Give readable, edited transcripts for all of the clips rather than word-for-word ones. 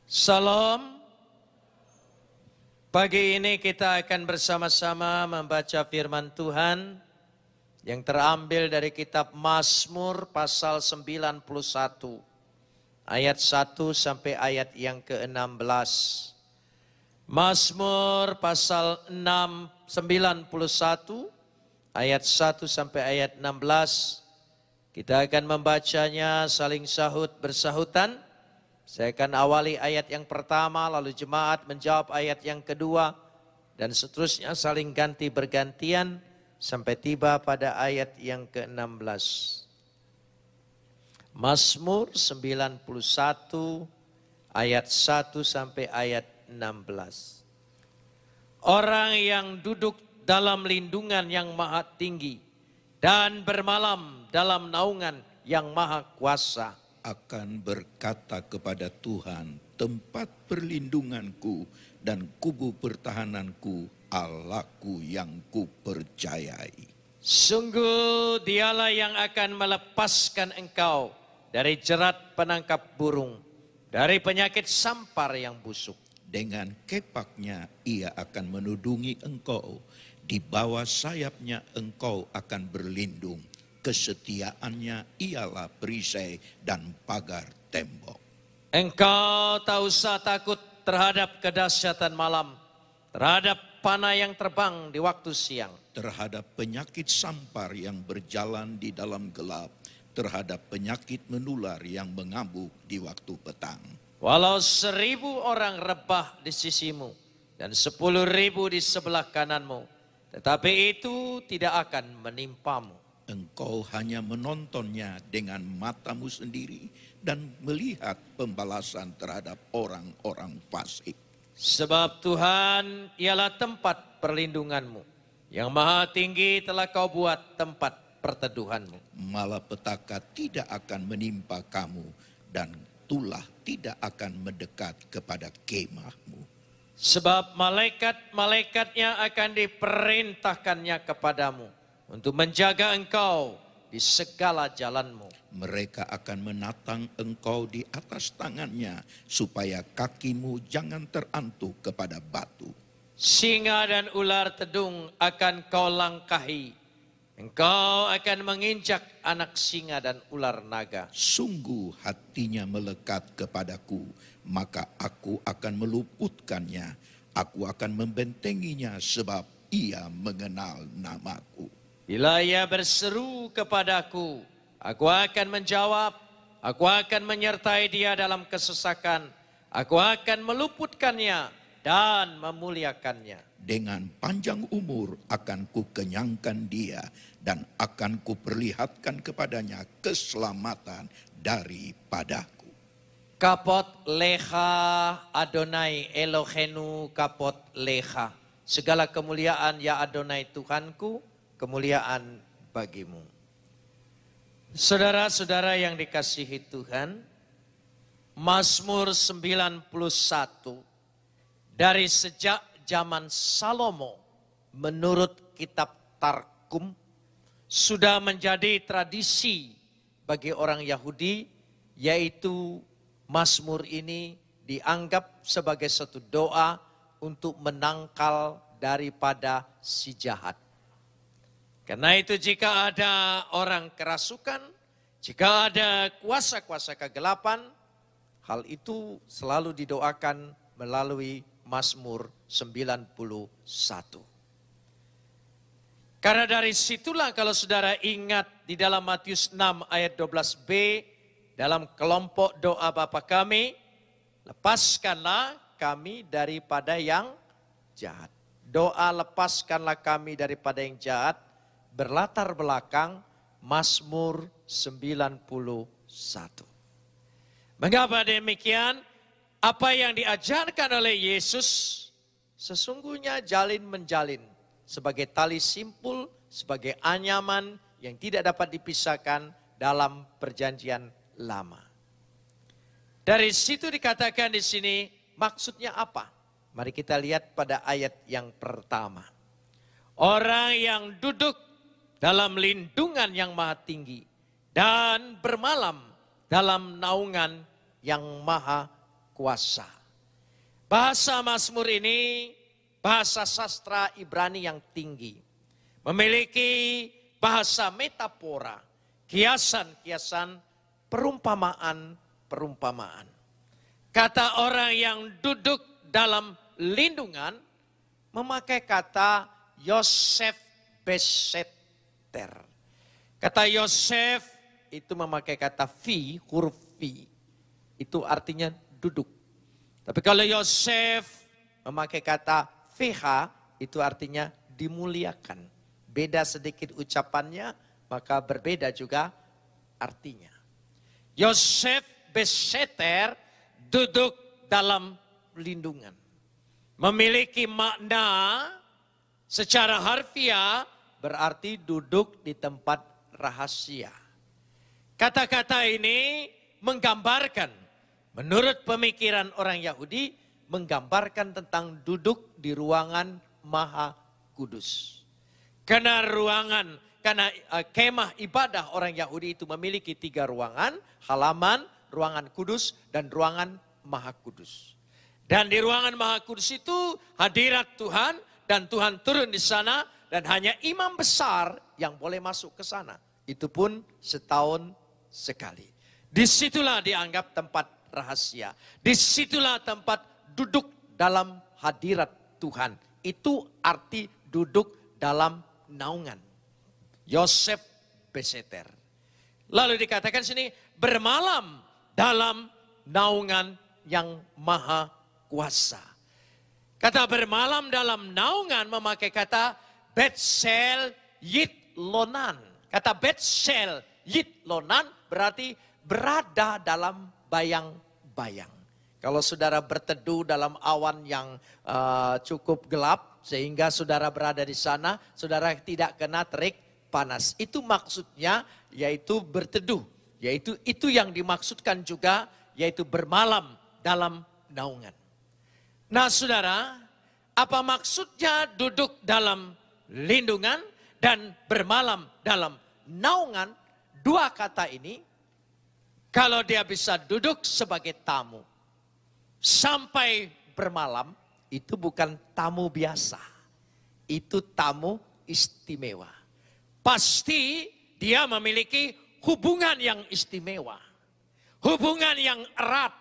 Salam. Pagi ini kita akan bersama-sama membaca firman Tuhan yang terambil dari kitab Mazmur pasal 91 ayat 1 sampai ayat yang ke-16. Mazmur pasal 91 ayat 1 sampai ayat 16. Kita akan membacanya saling sahut bersahutan. Saya akan awali ayat yang pertama, lalu jemaat menjawab ayat yang kedua, dan seterusnya saling ganti bergantian sampai tiba pada ayat yang ke-16. Mazmur 91 ayat 1 sampai ayat 16. Orang yang duduk dalam lindungan yang maha tinggi dan bermalam dalam naungan yang maha kuasa akan berkata kepada Tuhan, tempat perlindunganku dan kubu pertahananku, Allahku yang kupercayai. Sungguh dialah yang akan melepaskan engkau dari jerat penangkap burung, dari penyakit sampar yang busuk. Dengan kepaknya ia akan menudungi engkau, di bawah sayapnya engkau akan berlindung. Kesetiaannya ialah perisai dan pagar tembok. Engkau tak usah takut terhadap kedahsyatan malam, terhadap panah yang terbang di waktu siang, terhadap penyakit sampar yang berjalan di dalam gelap, terhadap penyakit menular yang mengamuk di waktu petang. Walau 1000 orang rebah di sisimu dan 10.000 di sebelah kananmu, tetapi itu tidak akan menimpamu. Engkau hanya menontonnya dengan matamu sendiri dan melihat pembalasan terhadap orang-orang fasik. Sebab Tuhan ialah tempat perlindunganmu, yang maha tinggi telah kau buat tempat perteduhanmu. Malapetaka tidak akan menimpa kamu dan tulah tidak akan mendekat kepada kemahmu. Sebab malaikat-malaikatnya akan diperintahkannya kepadamu untuk menjaga engkau di segala jalanmu. Mereka akan menatang engkau di atas tangannya, supaya kakimu jangan terantuk kepada batu. Singa dan ular tedung akan kau langkahi. Engkau akan menginjak anak singa dan ular naga. Sungguh hatinya melekat kepadaku, maka aku akan meluputkannya. Aku akan membentenginya sebab ia mengenal namaku. Bila ia berseru kepadaku, aku akan menjawab, aku akan menyertai dia dalam kesesakan, aku akan meluputkannya dan memuliakannya. Dengan panjang umur akan kukenyangkan dia dan akan kuperlihatkan kepadanya keselamatan daripadaku. Kapot lecha Adonai Elohenu kapot lecha. Segala kemuliaan ya Adonai Tuhanku, kemuliaan bagimu. Saudara-saudara yang dikasihi Tuhan, Mazmur 91 dari sejak zaman Salomo menurut kitab Targum sudah menjadi tradisi bagi orang Yahudi, yaitu Mazmur ini dianggap sebagai satu doa untuk menangkal daripada si jahat. Karena itu jika ada orang kerasukan, jika ada kuasa-kuasa kegelapan, hal itu selalu didoakan melalui Mazmur 91. Karena dari situlah kalau saudara ingat di dalam Matius 6 ayat 12b, dalam kelompok doa Bapa kami, lepaskanlah kami daripada yang jahat. Doa lepaskanlah kami daripada yang jahat berlatar belakang Mazmur 91. Mengapa demikian? Apa yang diajarkan oleh Yesus sesungguhnya jalin menjalin sebagai tali simpul, sebagai anyaman yang tidak dapat dipisahkan dalam perjanjian lama. Dari situ dikatakan di sini maksudnya apa? Mari kita lihat pada ayat yang pertama. Orang yang duduk dalam lindungan yang maha tinggi dan bermalam dalam naungan yang maha kuasa. Bahasa Mazmur ini bahasa sastra Ibrani yang tinggi. Memiliki bahasa metafora, kiasan-kiasan, perumpamaan-perumpamaan. Kata orang yang duduk dalam lindungan memakai kata Yosef Beseter. Kata Yosef itu memakai kata fi, huruf fi. Itu artinya duduk. Tapi kalau Yosef memakai kata fiha, itu artinya dimuliakan. Beda sedikit ucapannya, maka berbeda juga artinya. Yosef Beseter duduk dalam lindungan. Memiliki makna secara harfiah berarti duduk di tempat rahasia. Kata-kata ini menggambarkan, menurut pemikiran orang Yahudi, menggambarkan tentang duduk di ruangan Maha Kudus. Karena kemah ibadah orang Yahudi itu memiliki 3 ruangan, halaman, ruangan kudus, dan ruangan Maha Kudus. Dan di ruangan Maha Kudus itu hadirat Tuhan, dan Tuhan turun di sana, dan hanya imam besar yang boleh masuk ke sana. Itu pun setahun sekali. Disitulah dianggap tempat rahasia. Disitulah tempat duduk dalam hadirat Tuhan. Itu arti duduk dalam naungan. Yosef Beseter. Lalu dikatakan sini bermalam dalam naungan yang maha kuasa. Kata bermalam dalam naungan memakai kata Betsel Yitlonan. Kata Betsel Yitlonan berarti berada dalam bayang-bayang. Kalau saudara berteduh dalam awan yang cukup gelap, sehingga saudara berada di sana, saudara tidak kena terik panas. Itu maksudnya, yaitu berteduh. Yaitu itu yang dimaksudkan juga, yaitu bermalam dalam naungan. Nah saudara, apa maksudnya duduk dalam lindungan dan bermalam dalam naungan? 2 kata ini, kalau dia bisa duduk sebagai tamu, sampai bermalam, itu bukan tamu biasa. Itu tamu istimewa. Pasti dia memiliki hubungan yang istimewa. Hubungan yang erat.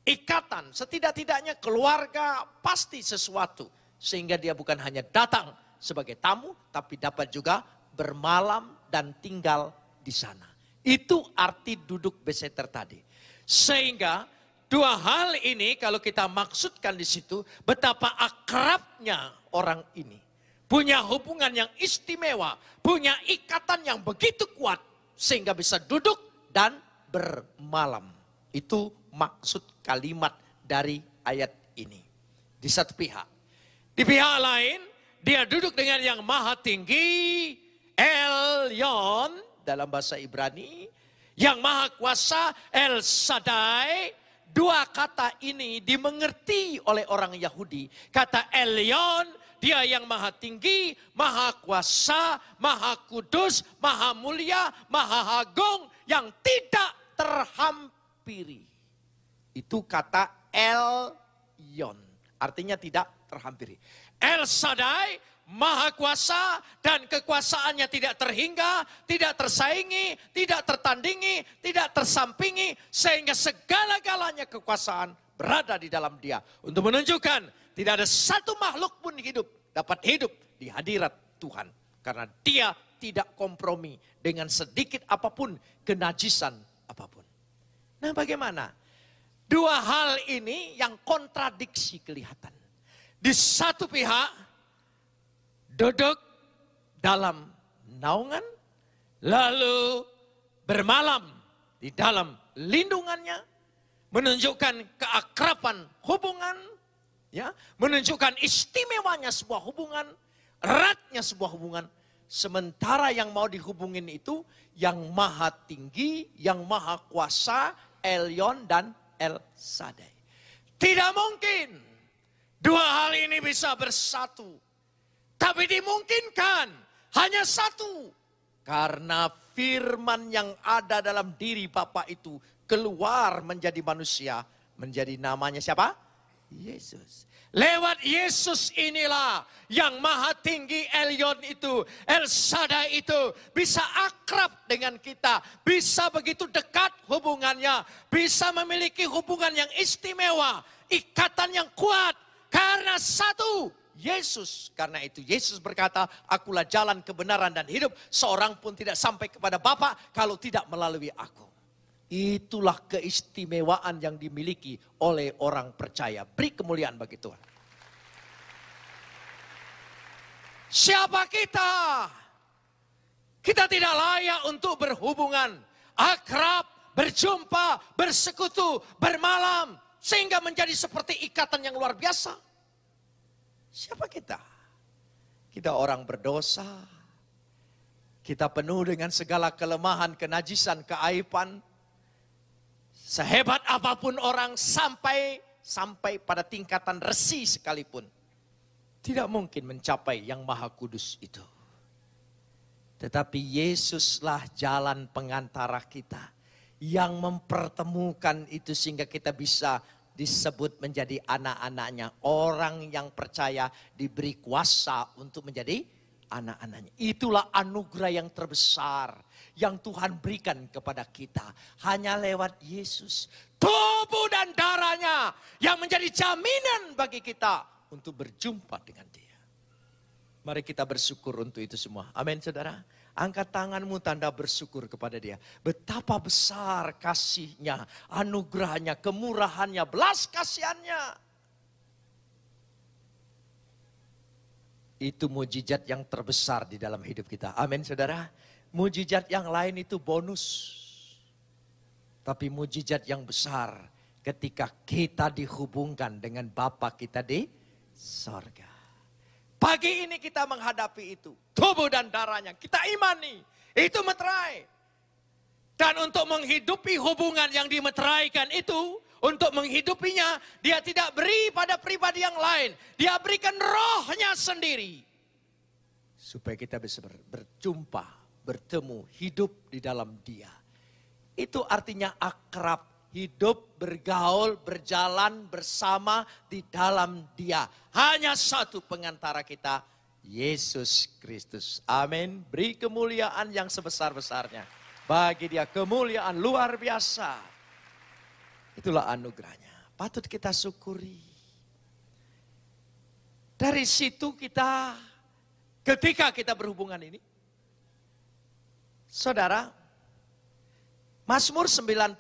Ikatan, setidak-tidaknya keluarga pasti sesuatu. Sehingga dia bukan hanya datang sebagai tamu, tapi dapat juga bermalam dan tinggal di sana. Itu arti duduk beseter tadi. Sehingga 2 hal ini kalau kita maksudkan di situ, betapa akrabnya orang ini. Punya hubungan yang istimewa, punya ikatan yang begitu kuat, sehingga bisa duduk dan bermalam. Itu maksud kalimat dari ayat ini. Di satu pihak. Di pihak lain, dia duduk dengan yang maha tinggi, Elyon, dalam bahasa Ibrani, yang maha kuasa, El Shaddai. 2 kata ini dimengerti oleh orang Yahudi. Kata Elyon, dia yang maha tinggi, maha kuasa, maha kudus, maha mulia, maha agung, yang tidak terhampiri. Itu kata Elyon, artinya tidak terhampiri. El Shaddai, maha kuasa dan kekuasaannya tidak terhingga, tidak tersaingi, tidak tertandingi, tidak tersampingi. Sehingga segala-galanya kekuasaan berada di dalam dia. Untuk menunjukkan tidak ada satu makhluk pun dapat hidup di hadirat Tuhan. Karena dia tidak kompromi dengan sedikit apapun, kenajisan apapun. Nah bagaimana? 2 hal ini yang kontradiksi kelihatan. Di satu pihak, duduk dalam naungan, lalu bermalam di dalam lindungannya, menunjukkan keakraban hubungan, ya, menunjukkan istimewanya sebuah hubungan, eratnya sebuah hubungan. Sementara yang mau dihubungin itu yang maha tinggi, yang maha kuasa, Elyon dan El Shaddai. Tidak mungkin 2 hal ini bisa bersatu. Tapi dimungkinkan hanya satu. Karena firman yang ada dalam diri Bapa itu keluar menjadi manusia. Menjadi namanya siapa? Yesus. Lewat Yesus inilah yang maha tinggi Elyon itu, El Shaddai itu bisa akrab dengan kita. Bisa begitu dekat hubungannya. Bisa memiliki hubungan yang istimewa. Ikatan yang kuat. Karena satu, Yesus. Karena itu Yesus berkata, akulah jalan kebenaran dan hidup. Seorang pun tidak sampai kepada Bapa kalau tidak melalui aku. Itulah keistimewaan yang dimiliki oleh orang percaya. Beri kemuliaan bagi Tuhan. Siapa kita? Kita tidak layak untuk berhubungan, akrab, berjumpa, bersekutu, bermalam. Sehingga menjadi seperti ikatan yang luar biasa. Siapa kita? Kita orang berdosa. Kita penuh dengan segala kelemahan, kenajisan, keaiban. Sehebat apapun orang sampai pada tingkatan resi sekalipun. Tidak mungkin mencapai yang maha kudus itu. Tetapi Yesuslah jalan pengantara kita. Yang mempertemukan itu sehingga kita bisa disebut menjadi anak-anaknya. Orang yang percaya diberi kuasa untuk menjadi anak-anaknya. Itulah anugerah yang terbesar yang Tuhan berikan kepada kita. Hanya lewat Yesus. Tubuh dan darahnya yang menjadi jaminan bagi kita untuk berjumpa dengan Dia. Mari kita bersyukur untuk itu semua. Amin saudara. Angkat tanganmu tanda bersyukur kepada Dia. Betapa besar kasih-Nya, anugerahnya, kemurahannya, belas kasihannya. Itu mujizat yang terbesar di dalam hidup kita. Amin saudara. Mujizat yang lain itu bonus. Tapi mujizat yang besar ketika kita dihubungkan dengan Bapa kita di sorga. Pagi ini kita menghadapi itu. Tubuh dan darahnya kita imani. Itu meterai. Dan untuk menghidupi hubungan yang dimeteraikan itu. Untuk menghidupinya dia tidak beri pada pribadi yang lain. Dia berikan rohnya sendiri. Supaya kita bisa berjumpa, bertemu, hidup di dalam Dia. Itu artinya akrab, hidup, bergaul, berjalan bersama di dalam Dia. Hanya satu pengantara kita, Yesus Kristus. Amin. Beri kemuliaan yang sebesar-besarnya. Bagi Dia kemuliaan luar biasa. Itulah anugerahnya. Patut kita syukuri. Dari situ kita, ketika kita berhubungan ini, saudara, Mazmur 91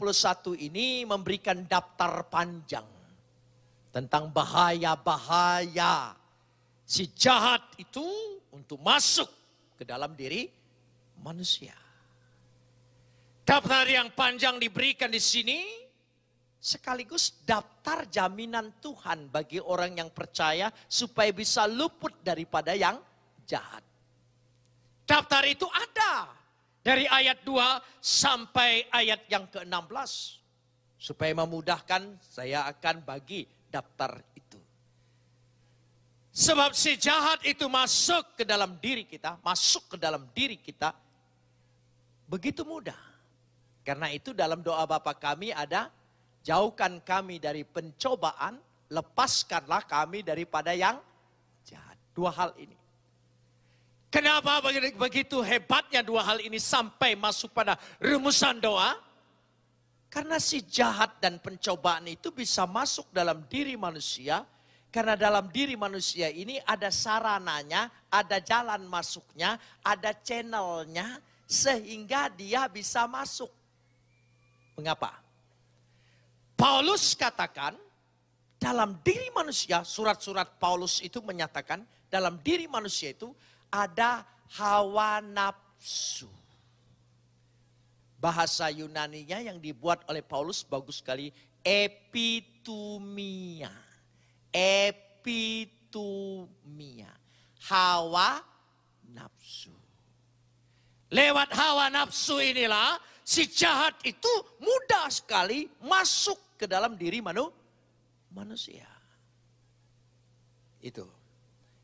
ini memberikan daftar panjang tentang bahaya-bahaya si jahat itu untuk masuk ke dalam diri manusia. Daftar yang panjang diberikan di sini sekaligus daftar jaminan Tuhan bagi orang yang percaya supaya bisa luput daripada yang jahat. Daftar itu ada. Dari ayat 2 sampai ayat yang ke-16. Supaya memudahkan saya akan bagi daftar itu. Sebab si jahat itu masuk ke dalam diri kita. Masuk ke dalam diri kita. Begitu mudah. Karena itu dalam doa Bapa kami ada. Jauhkan kami dari pencobaan. Lepaskanlah kami daripada yang jahat. Dua hal ini. Kenapa begitu hebatnya dua hal ini sampai masuk pada rumusan doa? Karena si jahat dan pencobaan itu bisa masuk dalam diri manusia. Karena dalam diri manusia ini ada sarananya, ada jalan masuknya, ada channelnya. Sehingga dia bisa masuk. Mengapa? Paulus katakan dalam diri manusia, surat-surat Paulus itu menyatakan dalam diri manusia itu ada hawa nafsu. Bahasa Yunaninya yang dibuat oleh Paulus bagus sekali. Epitumia. Epitumia. Hawa nafsu. Lewat hawa nafsu inilah si jahat itu mudah sekali masuk ke dalam diri manusia. Itu.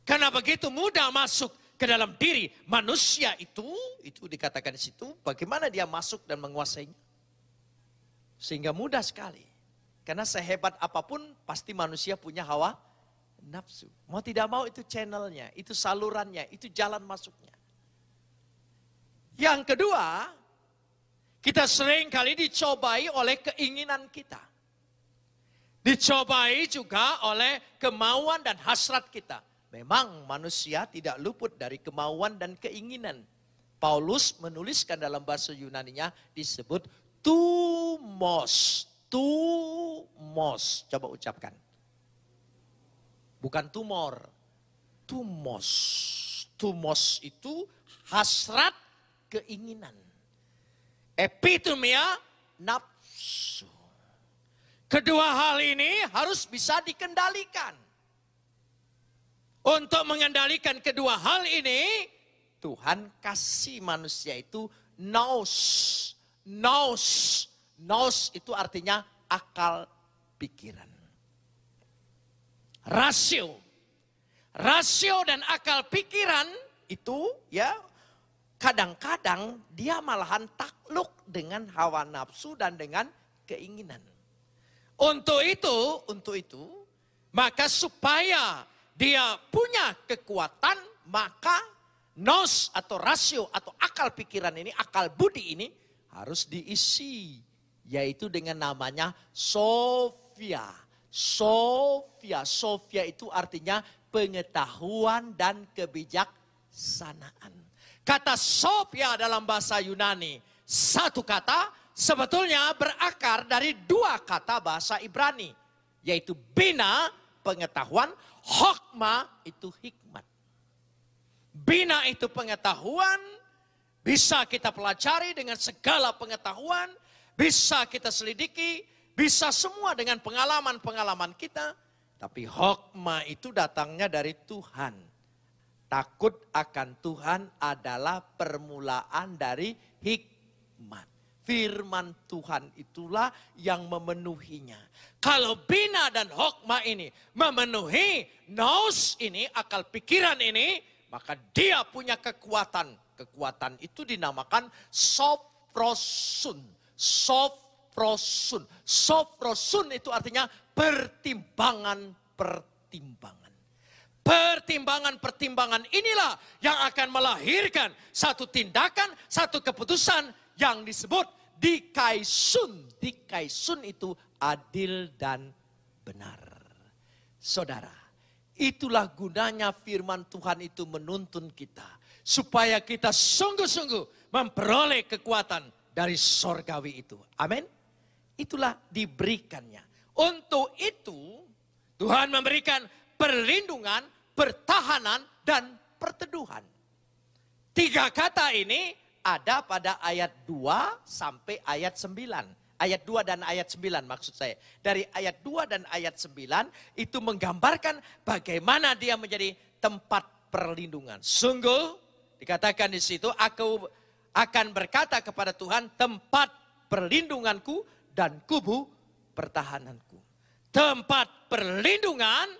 Karena begitu mudah masuk ke dalam diri manusia itu dikatakan di situ, bagaimana dia masuk dan menguasainya. Sehingga mudah sekali. Karena sehebat apapun pasti manusia punya hawa nafsu. Mau tidak mau itu channelnya, itu salurannya, itu jalan masuknya. Yang kedua, kita sering kali dicobai oleh keinginan kita. Dicobai juga oleh kemauan dan hasrat kita. Memang manusia tidak luput dari kemauan dan keinginan. Paulus menuliskan dalam bahasa Yunaninya disebut tumos. Tumos. Coba ucapkan. Bukan tumor. Tumos. Tumos itu hasrat keinginan. Epitomia nafsu. Kedua hal ini harus bisa dikendalikan. Untuk mengendalikan kedua hal ini, Tuhan kasih manusia itu nous. Nous. Nous itu artinya akal pikiran. Rasio. Rasio dan akal pikiran itu ya kadang-kadang dia malahan takluk dengan hawa nafsu dan dengan keinginan. Untuk itu, maka supaya dia punya kekuatan, maka nous atau rasio atau akal pikiran ini, akal budi ini harus diisi. Yaitu dengan namanya Sofia. Sofia itu artinya pengetahuan dan kebijaksanaan. Kata Sofia dalam bahasa Yunani, satu kata sebetulnya berakar dari dua kata bahasa Ibrani. Yaitu bina, pengetahuan, hokma itu hikmat. Bina itu pengetahuan, bisa kita pelajari dengan segala pengetahuan, bisa kita selidiki, bisa semua dengan pengalaman-pengalaman kita. Tapi hokma itu datangnya dari Tuhan. Takut akan Tuhan adalah permulaan dari hikmat. Firman Tuhan itulah yang memenuhinya. Kalau bina dan hokma ini memenuhi nous ini, akal pikiran ini, maka dia punya kekuatan. Kekuatan itu dinamakan soprosun. Soprosun. Soprosun itu artinya pertimbangan-pertimbangan. Pertimbangan-pertimbangan inilah yang akan melahirkan satu tindakan, satu keputusan yang disebut dikaisun. Dikaisun itu adil dan benar. Saudara, itulah gunanya firman Tuhan itu menuntun kita. Supaya kita sungguh-sungguh memperoleh kekuatan dari sorgawi itu. Amin. Itulah diberikannya. Untuk itu Tuhan memberikan perlindungan, pertahanan, dan perteduhan. Tiga kata ini ada pada ayat 2 sampai ayat 9. Ayat 2 dan ayat 9 maksud saya. Dari ayat 2 dan ayat 9 itu menggambarkan bagaimana dia menjadi tempat perlindungan. Sungguh dikatakan di situ, aku akan berkata kepada Tuhan, tempat perlindunganku dan kubu pertahananku. Tempat perlindungan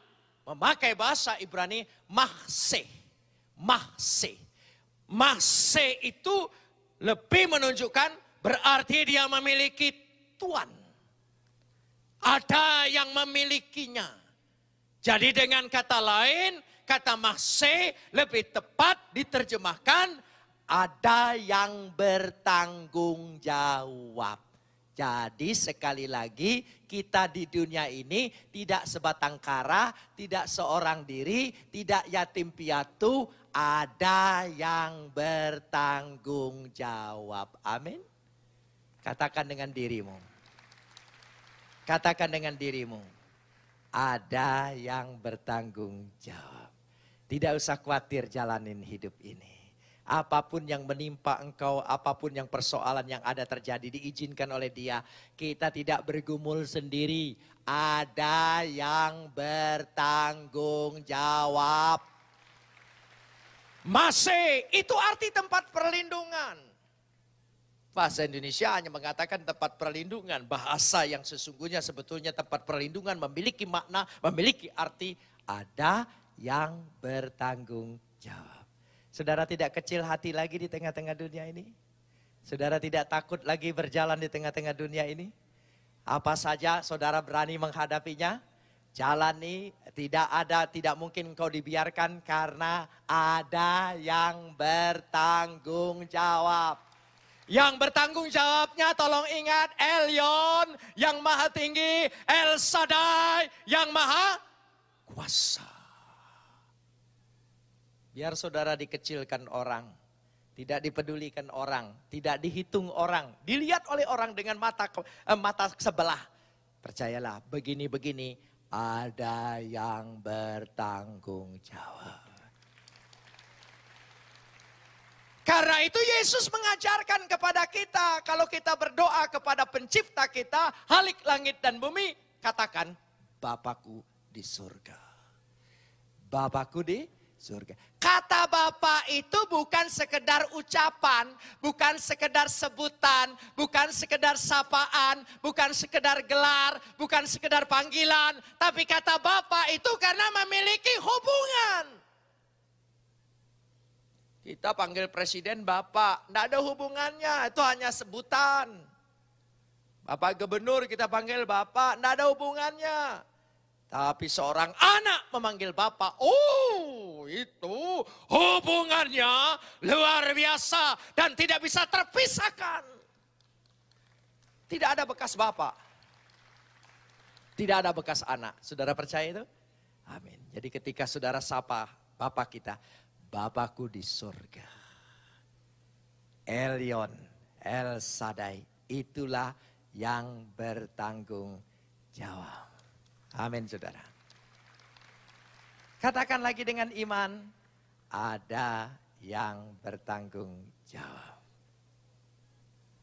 memakai bahasa Ibrani mahseh. Mahseh. Mahseh itu lebih menunjukkan berarti dia memiliki tuan. Ada yang memilikinya. Jadi dengan kata lain, kata mahseh lebih tepat diterjemahkan ada yang bertanggung jawab. Jadi sekali lagi kita di dunia ini tidak sebatang kara, tidak seorang diri, tidak yatim piatu, ada yang bertanggung jawab. Amin. Katakan dengan dirimu. Katakan dengan dirimu. Ada yang bertanggung jawab. Tidak usah khawatir jalanin hidup ini. Apapun yang menimpa engkau, apapun yang persoalan yang ada terjadi diizinkan oleh Dia. Kita tidak bergumul sendiri. Ada yang bertanggung jawab. Masih itu arti tempat perlindungan. Bahasa Indonesia hanya mengatakan tempat perlindungan. Bahasa yang sesungguhnya sebetulnya tempat perlindungan memiliki makna, memiliki arti. Ada yang bertanggung jawab. Saudara tidak kecil hati lagi di tengah-tengah dunia ini? Saudara tidak takut lagi berjalan di tengah-tengah dunia ini? Apa saja saudara berani menghadapinya? Jalani, tidak mungkin engkau dibiarkan karena ada yang bertanggung jawab. Yang bertanggung jawabnya tolong ingat Elyon yang maha tinggi, El Shaddai yang maha kuasa. Biar saudara dikecilkan orang, tidak dipedulikan orang, tidak dihitung orang, dilihat oleh orang dengan mata sebelah. Percayalah, begini-begini ada yang bertanggung jawab. Karena itu Yesus mengajarkan kepada kita, kalau kita berdoa kepada pencipta kita, Khalik langit dan bumi, katakan, Bapakku di surga. Bapakku di surga. Kata Bapa itu bukan sekedar ucapan, bukan sekedar sebutan, bukan sekedar sapaan, bukan sekedar gelar, bukan sekedar panggilan. Tapi kata Bapa itu karena memiliki hubungan. Kita panggil presiden Bapak, tidak ada hubungannya, itu hanya sebutan. Bapak gubernur kita panggil Bapak, tidak ada hubungannya. Tapi seorang anak memanggil Bapak, oh itu hubungannya luar biasa dan tidak bisa terpisahkan. Tidak ada bekas Bapak, tidak ada bekas anak. Saudara percaya itu? Amin. Jadi ketika saudara sapa Bapak kita, Bapakku di surga. Elyon, El Shaddai, itulah yang bertanggung jawab. Amin saudara. Katakan lagi dengan iman, ada yang bertanggung jawab.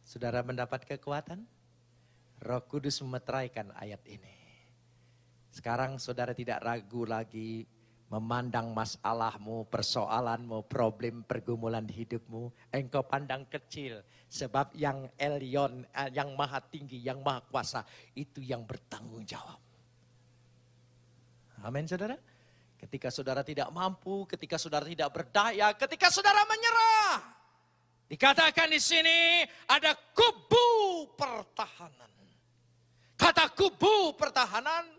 Saudara mendapat kekuatan? Roh Kudus memeteraikan ayat ini. Sekarang saudara tidak ragu lagi memandang masalahmu, persoalanmu, problem, pergumulan hidupmu. Engkau pandang kecil. Sebab yang Elyon, yang maha tinggi, yang maha kuasa, itu yang bertanggung jawab. Amin saudara. Ketika saudara tidak mampu, ketika saudara tidak berdaya, ketika saudara menyerah. Dikatakan di sini ada kubu pertahanan. Kata kubu pertahanan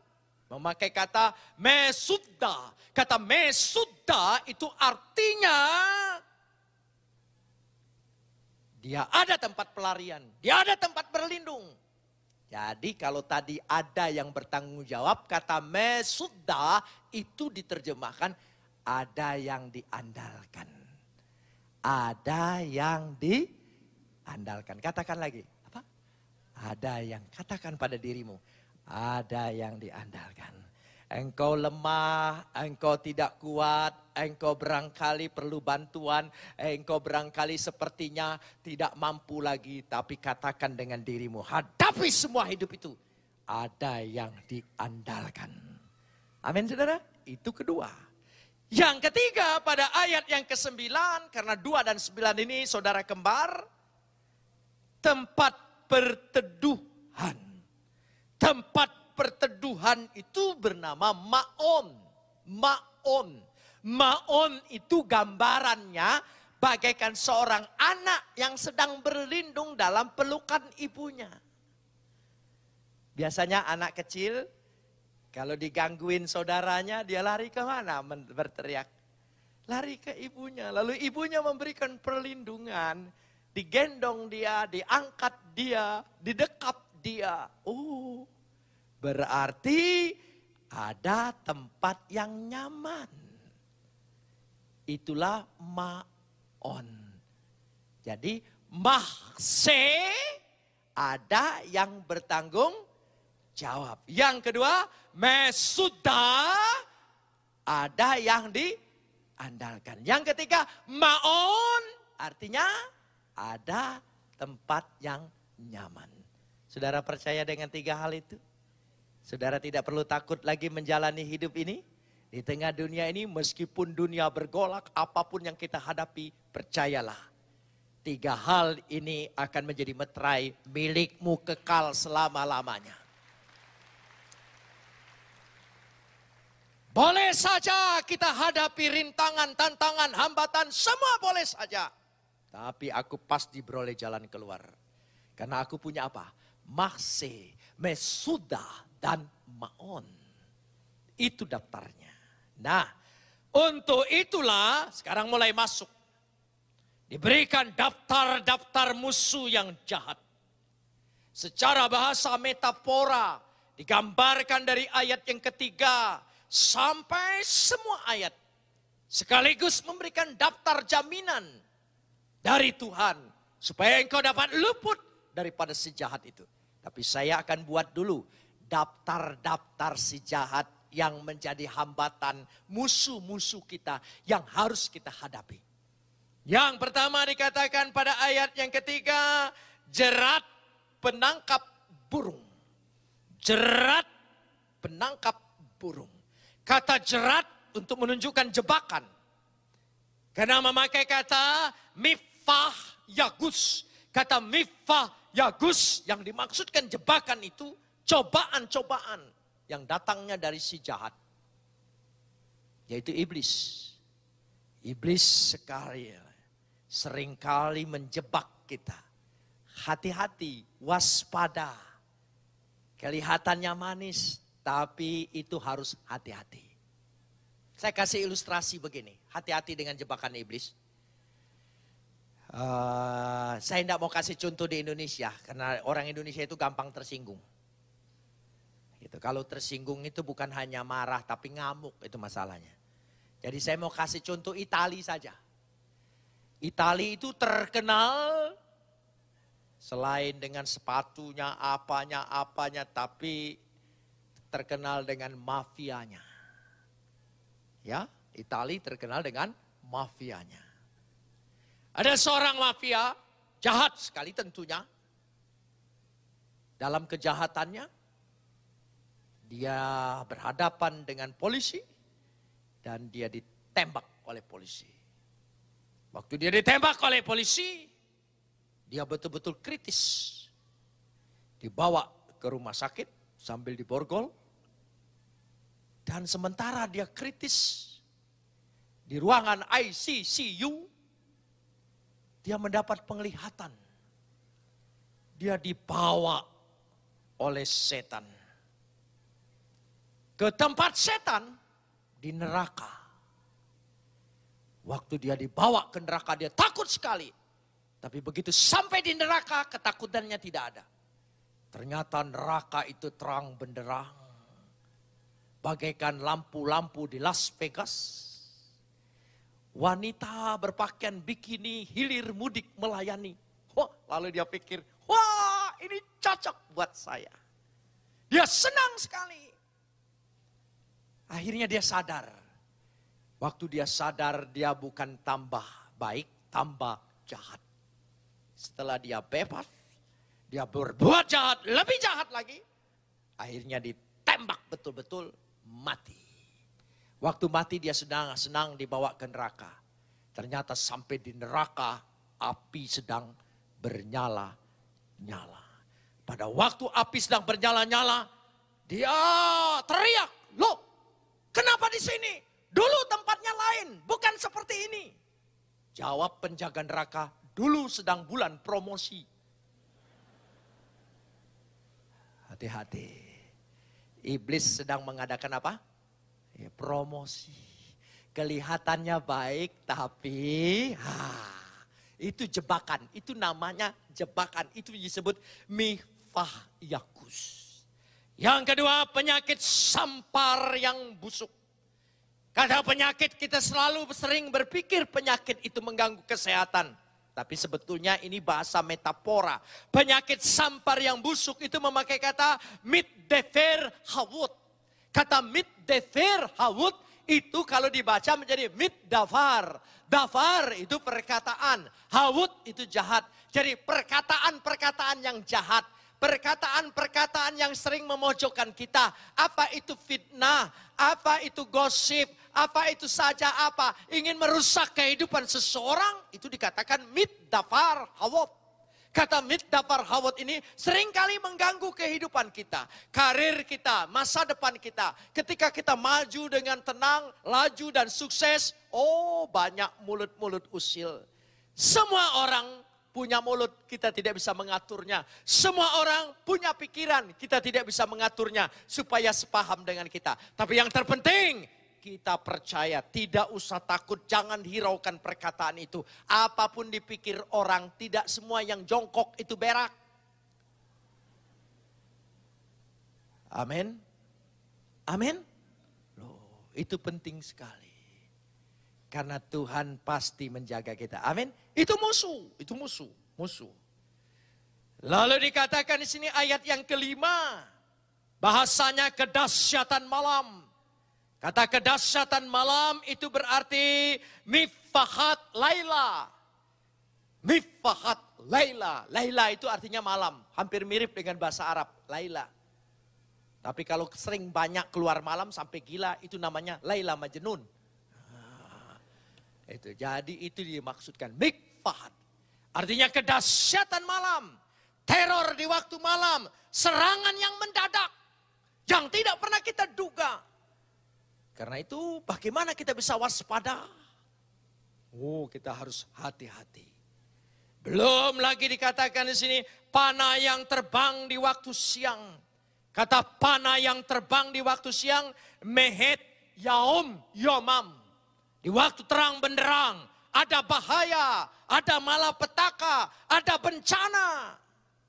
memakai kata mesudda. Kata mesudda itu artinya dia ada tempat pelarian, dia ada tempat berlindung. Jadi kalau tadi ada yang bertanggung jawab, kata mesudda itu diterjemahkan ada yang diandalkan. Ada yang diandalkan. Katakan lagi. Apa? Ada yang, katakan pada dirimu. Ada yang diandalkan. Engkau lemah, engkau tidak kuat, engkau barangkali perlu bantuan, engkau barangkali sepertinya tidak mampu lagi. Tapi katakan dengan dirimu, hadapi semua hidup itu. Ada yang diandalkan. Amin saudara, itu kedua. Yang ketiga pada ayat yang ke-9, karena 2 dan 9 ini saudara kembar. Tempat perteduhan. Tempat perteduhan itu bernama Maon. Maon. Maon itu gambarannya bagaikan seorang anak yang sedang berlindung dalam pelukan ibunya. Biasanya anak kecil kalau digangguin saudaranya dia lari ke mana berteriak? Lari ke ibunya. Lalu ibunya memberikan perlindungan. Digendong dia, diangkat dia, didekap dia. Oh, berarti ada tempat yang nyaman. Itulah Maon. Jadi mahse ada yang bertanggung jawab. Yang kedua, mesudda ada yang diandalkan. Yang ketiga, Maon artinya ada tempat yang nyaman. Saudara percaya dengan 3 hal itu? Saudara tidak perlu takut lagi menjalani hidup ini. Di tengah dunia ini meskipun dunia bergolak apapun yang kita hadapi, percayalah. 3 hal ini akan menjadi meterai milikmu kekal selama-lamanya. Boleh saja kita hadapi rintangan, tantangan, hambatan, semua boleh saja. Tapi aku pasti beroleh jalan keluar. Karena aku punya apa? Mahse. Mesudah, dan Maon. Itu daftarnya. Nah, untuk itulah sekarang mulai masuk. Diberikan daftar-daftar musuh yang jahat. Secara bahasa metafora digambarkan dari ayat yang ketiga sampai semua ayat. Sekaligus memberikan daftar jaminan dari Tuhan. Supaya engkau dapat luput daripada si jahat itu. Tapi saya akan buat dulu daftar-daftar si jahat yang menjadi hambatan musuh-musuh kita yang harus kita hadapi. Yang pertama dikatakan pada ayat yang ketiga, jerat penangkap burung. Jerat penangkap burung. Kata jerat untuk menunjukkan jebakan. Karena memakai kata mifah yagus. Kata mifah yagus yang dimaksudkan jebakan itu cobaan-cobaan yang datangnya dari si jahat. Yaitu iblis. Iblis seringkali menjebak kita. Hati-hati, waspada. Kelihatannya manis, tapi itu harus hati-hati. Saya kasih ilustrasi begini, hati-hati dengan jebakan iblis. Saya tidak mau kasih contoh di Indonesia, karena orang Indonesia itu gampang tersinggung. Gitu. Kalau tersinggung itu bukan hanya marah, tapi ngamuk, itu masalahnya. Jadi saya mau kasih contoh Italia saja. Italia itu terkenal selain dengan sepatunya, apanya, tapi terkenal dengan mafianya. Ya, Italia terkenal dengan mafianya. Ada seorang mafia, jahat sekali tentunya. Dalam kejahatannya, dia berhadapan dengan polisi dan dia ditembak oleh polisi. Waktu dia ditembak oleh polisi, dia betul-betul kritis. Dibawa ke rumah sakit sambil diborgol. Dan sementara dia kritis di ruangan ICCU, dia mendapat penglihatan. Dia dibawa oleh setan ke tempat setan di neraka. Waktu dia dibawa ke neraka dia takut sekali. Tapi begitu sampai di neraka ketakutannya tidak ada. Ternyata neraka itu terang benderang. Bagaikan lampu-lampu di Las Vegas. Wanita berpakaian bikini hilir mudik melayani. Wah, lalu dia pikir, wah ini cocok buat saya. Dia senang sekali. Akhirnya dia sadar. Waktu dia sadar dia bukan tambah baik, tambah jahat. Setelah dia bebas, dia berbuat jahat, lebih jahat lagi. Akhirnya ditembak betul-betul mati. Waktu mati dia senang dibawa ke neraka. Ternyata sampai di neraka api sedang bernyala-nyala. Pada waktu api sedang bernyala-nyala, dia teriak, "Loh, kenapa di sini? Dulu tempatnya lain, bukan seperti ini." Jawab penjaga neraka, "Dulu sedang bulan promosi." Hati-hati. Iblis sedang mengadakan apa? Ya, promosi. Kelihatannya baik tapi itu jebakan. Itu namanya jebakan. Itu disebut mifah yakus. Yang kedua, penyakit sampar yang busuk. Kata penyakit, kita selalu sering berpikir penyakit itu mengganggu kesehatan. Tapi sebetulnya ini bahasa metafora. Penyakit sampar yang busuk itu memakai kata mitdefer hawut. Kata mitdefer hawut itu kalau dibaca menjadi mitdafar. Dafar itu perkataan, hawut itu jahat. Jadi perkataan-perkataan yang jahat. Perkataan-perkataan yang sering memojokkan kita. Apa itu fitnah, apa itu gosip, apa itu saja apa. Ingin merusak kehidupan seseorang, itu dikatakan mitdafar hawat. Kata mitdafar hawat ini seringkali mengganggu kehidupan kita. Karir kita, masa depan kita. Ketika kita maju dengan tenang, laju dan sukses. Oh, banyak mulut-mulut usil. Semua orang punya mulut, kita tidak bisa mengaturnya. Semua orang punya pikiran, kita tidak bisa mengaturnya supaya sepaham dengan kita. Tapi yang terpenting, kita percaya, tidak usah takut, jangan hiraukan perkataan itu. Apapun dipikir orang, tidak semua yang jongkok itu berak. Amin. Amin. Loh, itu penting sekali. Karena Tuhan pasti menjaga kita. Amin. Itu musuh, musuh. Lalu dikatakan di sini ayat yang kelima, bahasanya kedahsyatan malam. Kata kedahsyatan malam itu berarti mifahat laila. Mifahat laila. Laila itu artinya malam. Hampir mirip dengan bahasa Arab, laila. Tapi kalau sering banyak keluar malam sampai gila, itu namanya laila majnun. Itu, jadi itu dimaksudkan mifahat. Artinya kedahsyatan malam. Teror di waktu malam. Serangan yang mendadak. Yang tidak pernah kita duga. Karena itu bagaimana kita bisa waspada? Oh, kita harus hati-hati. Belum lagi dikatakan di sini panah yang terbang di waktu siang. Kata panah yang terbang di waktu siang, mehet yaum yomam. Di waktu terang benderang, ada bahaya, ada malapetaka, ada bencana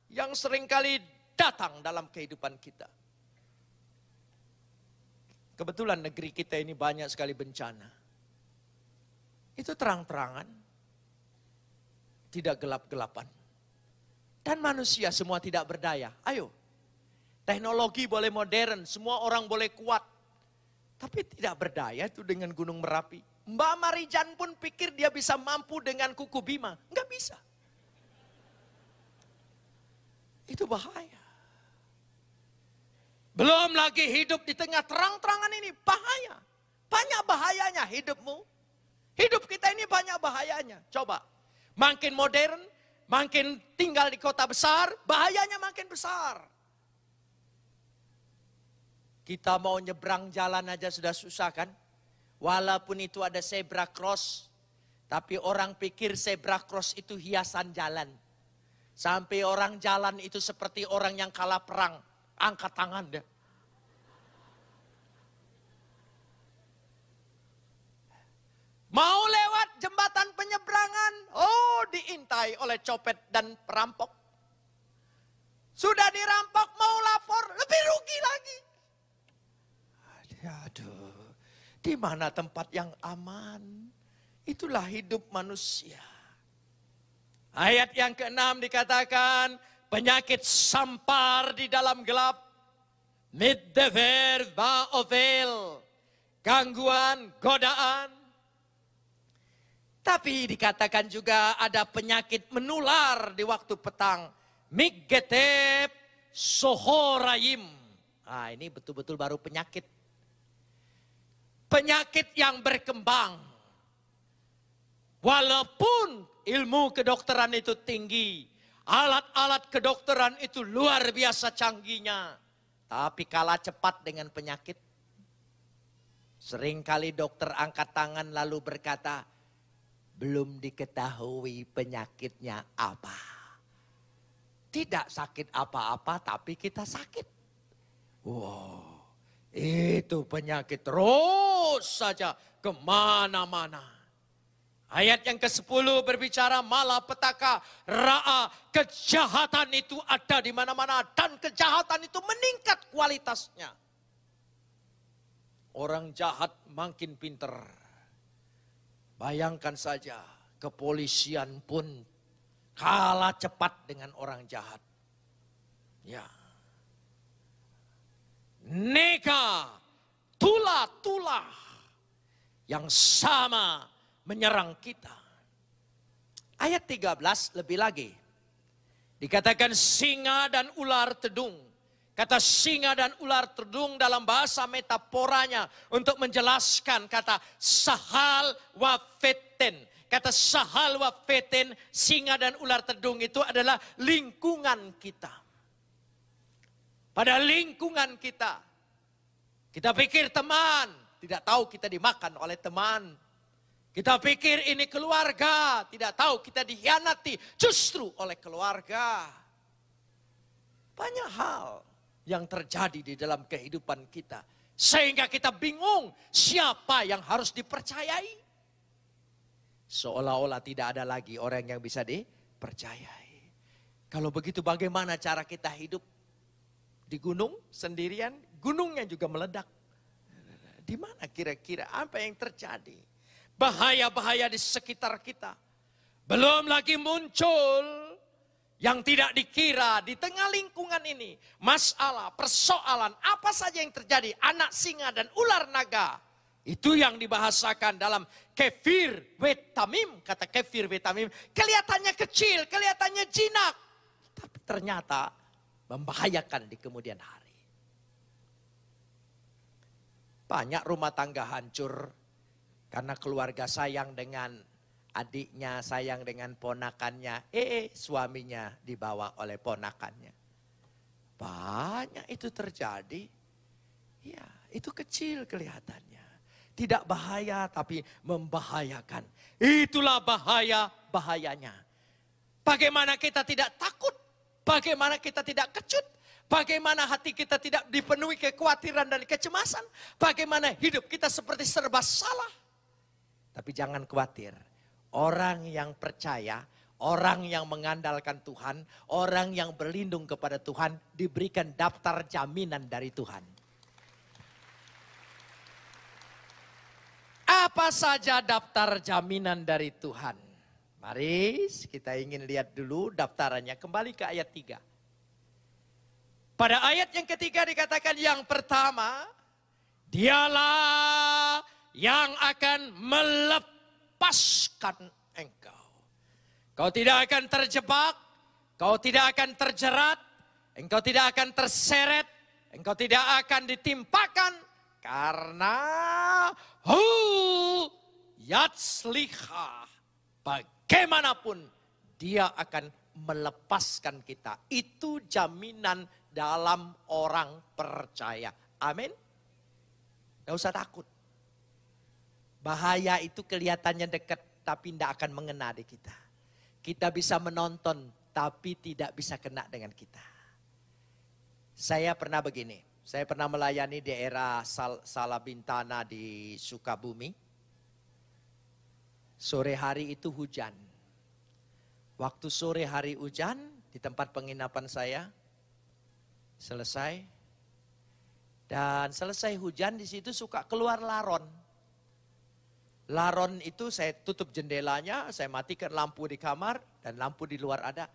yang seringkali datang dalam kehidupan kita. Kebetulan negeri kita ini banyak sekali bencana. Itu terang-terangan. Tidak gelap-gelapan. Dan manusia semua tidak berdaya. Ayo. Teknologi boleh modern, semua orang boleh kuat. Tapi tidak berdaya itu dengan Gunung Merapi. Mbak Marijan pun pikir dia bisa mampu dengan Kuku Bima. Enggak bisa. Itu bahaya. Belum lagi hidup di tengah terang-terangan ini, bahaya. Banyak bahayanya hidupmu. Hidup kita ini banyak bahayanya. Coba, makin modern, makin tinggal di kota besar, bahayanya makin besar. Kita mau nyebrang jalan aja sudah susah kan? Walaupun itu ada zebra cross, tapi orang pikir zebra cross itu hiasan jalan. Sampai orang jalan itu seperti orang yang kalah perang. Angkat tangan deh. Mau lewat jembatan penyeberangan. Oh, diintai oleh copet dan perampok. Sudah dirampok, mau lapor, lebih rugi lagi. Aduh, di mana tempat yang aman? Itulah hidup manusia. Ayat yang ke-6 dikatakan, penyakit sampar di dalam gelap. Middever vaovel. Gangguan, godaan. Tapi dikatakan juga ada penyakit menular di waktu petang. Miggetep sohorayim. Nah, ini betul-betul baru penyakit. Penyakit yang berkembang. Walaupun ilmu kedokteran itu tinggi. Alat-alat kedokteran itu luar biasa canggihnya. Tapi kalah cepat dengan penyakit. Seringkali dokter angkat tangan lalu berkata, belum diketahui penyakitnya apa. Tidak sakit apa-apa tapi kita sakit. Wow, itu penyakit terus saja kemana-mana. Ayat yang ke-10 berbicara malapetaka, ra'a, kejahatan itu ada di mana-mana dan kejahatan itu meningkat kualitasnya. Orang jahat makin pinter. Bayangkan saja, kepolisian pun kalah cepat dengan orang jahat. Ya. Nega, tulah-tulah yang sama menyerang kita. Ayat 13 lebih lagi. Dikatakan singa dan ular tedung. Kata singa dan ular tedung dalam bahasa metaforanya untuk menjelaskan kata sahal wa feten. Kata sahal wa feten, singa dan ular tedung itu adalah lingkungan kita. Pada lingkungan kita. Kita pikir teman, tidak tahu kita dimakan oleh teman. Kita pikir ini keluarga, tidak tahu kita dikhianati justru oleh keluarga. Banyak hal yang terjadi di dalam kehidupan kita. Sehingga kita bingung siapa yang harus dipercayai. Seolah-olah tidak ada lagi orang yang bisa dipercayai. Kalau begitu bagaimana cara kita hidup di gunung sendirian? Gunungnya juga meledak. Di mana kira-kira apa yang terjadi? Bahaya-bahaya di sekitar kita. Belum lagi muncul yang tidak dikira di tengah lingkungan ini. Masalah, persoalan, apa saja yang terjadi. Anak singa dan ular naga. Itu yang dibahasakan dalam Kefir Wetamim. Kata Kefir Wetamim. Kelihatannya kecil, kelihatannya jinak. Tapi ternyata membahayakan di kemudian hari. Banyak rumah tangga hancur. Karena keluarga sayang dengan adiknya, sayang dengan ponakannya. Suaminya dibawa oleh ponakannya. Banyak itu terjadi. Ya, itu kecil kelihatannya. Tidak bahaya tapi membahayakan. Itulah bahayanya. Bagaimana kita tidak takut. Bagaimana kita tidak kecut. Bagaimana hati kita tidak dipenuhi kekhawatiran dan kecemasan. Bagaimana hidup kita seperti serba salah. Tapi jangan khawatir, orang yang percaya, orang yang mengandalkan Tuhan, orang yang berlindung kepada Tuhan, diberikan daftar jaminan dari Tuhan. Apa saja daftar jaminan dari Tuhan? Mari kita ingin lihat dulu daftarannya, kembali ke ayat 3. Pada ayat yang ketiga dikatakan yang pertama, dialah yang akan melepaskan engkau. Kau tidak akan terjebak, kau tidak akan terjerat, engkau tidak akan terseret, engkau tidak akan ditimpakan. Karena yatsliha, bagaimanapun dia akan melepaskan kita. Itu jaminan dalam orang percaya. Amin. Tidak usah takut. Bahaya itu kelihatannya dekat tapi tidak akan mengena di kita. Kita bisa menonton tapi tidak bisa kena dengan kita. Saya pernah begini, saya pernah melayani di daerah Salabintana di Sukabumi. Sore hari itu hujan. Waktu sore hari hujan di tempat penginapan saya selesai. Dan selesai hujan di situ suka keluar laron. Laron itu saya tutup jendelanya, saya matikan lampu di kamar dan lampu di luar ada.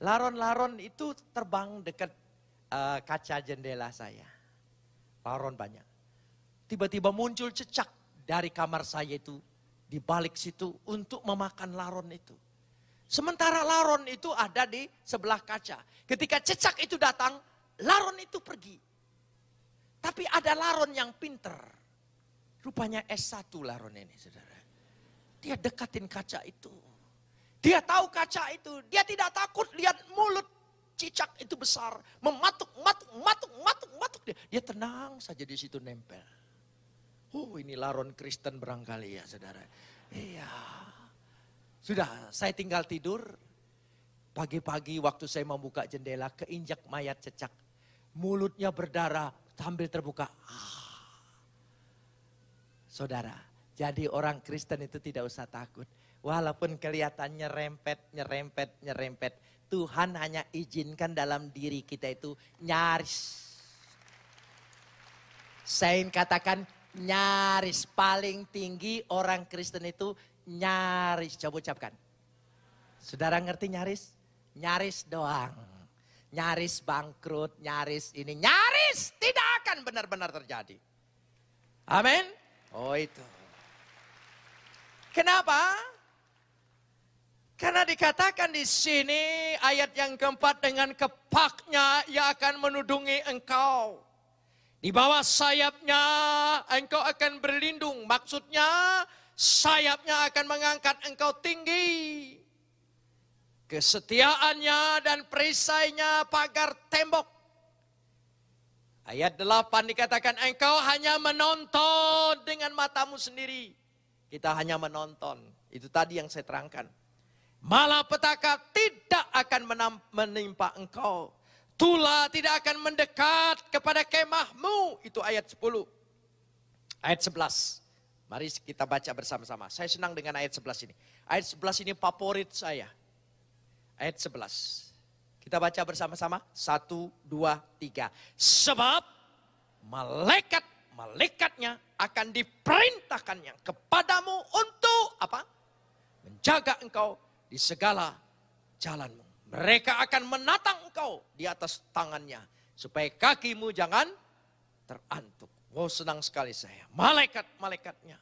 Laron-laron itu terbang dekat kaca jendela saya. Laron banyak. Tiba-tiba muncul cecak dari kamar saya itu di balik situ untuk memakan laron itu. Sementara laron itu ada di sebelah kaca. Ketika cecak itu datang, laron itu pergi. Tapi ada laron yang pinter. Rupanya S1 laron ini, saudara. Dia dekatin kaca itu. Dia tahu kaca itu. Dia tidak takut lihat mulut cicak itu besar. Mematuk. Dia tenang saja di situ nempel. Ini laron Kristen barangkali ya, saudara. Iya. Sudah, saya tinggal tidur. Pagi-pagi waktu saya membuka jendela, keinjak mayat cecak. Mulutnya berdarah sambil terbuka. Saudara, jadi orang Kristen itu tidak usah takut. Walaupun kelihatannya nyerempet. Tuhan hanya izinkan dalam diri kita itu nyaris. Saya ingin katakan nyaris. Paling tinggi orang Kristen itu nyaris. Coba ucapkan. Saudara ngerti nyaris? Nyaris doang. Nyaris bangkrut, nyaris ini. Nyaris tidak akan benar-benar terjadi. Amin. Oh itu. Kenapa? Karena dikatakan di sini ayat yang keempat, dengan kepaknya ia akan menudungi engkau. Di bawah sayapnya engkau akan berlindung. Maksudnya sayapnya akan mengangkat engkau tinggi. Kesetiaannya dan perisainya pagar tembok. Ayat 8 dikatakan engkau hanya menonton dengan matamu sendiri. Kita hanya menonton. Itu tadi yang saya terangkan. Malapetaka tidak akan menimpa engkau. Tula tidak akan mendekat kepada kemahmu. Itu ayat 10. Ayat 11. Mari kita baca bersama-sama. Saya senang dengan ayat 11 ini. Ayat 11 ini favorit saya. Ayat 11. Kita baca bersama-sama. 1, 2, 3. Sebab malaikatnya akan diperintahkannya kepadamu untuk apa? Menjaga engkau di segala jalanmu. Mereka akan menatang engkau di atas tangannya. Supaya kakimu jangan terantuk. Wow, senang sekali saya. Malaikat-malaikatnya.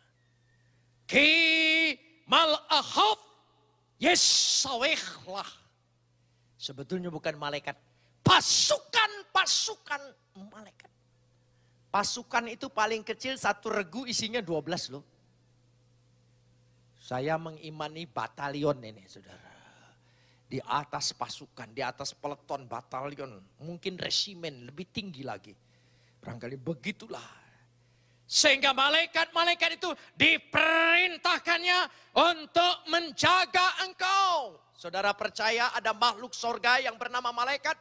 Ki mal'ahaf yesawehlah. Sebetulnya bukan malaikat. Pasukan malaikat. Pasukan itu paling kecil satu regu isinya 12 loh. Saya mengimani batalion ini saudara. Di atas pasukan, di atas peleton batalion. Mungkin resimen lebih tinggi lagi. Barangkali begitulah. Sehingga malaikat-malaikat itu diperintahkannya untuk menjaga engkau. Saudara percaya ada makhluk sorga yang bernama malaikat?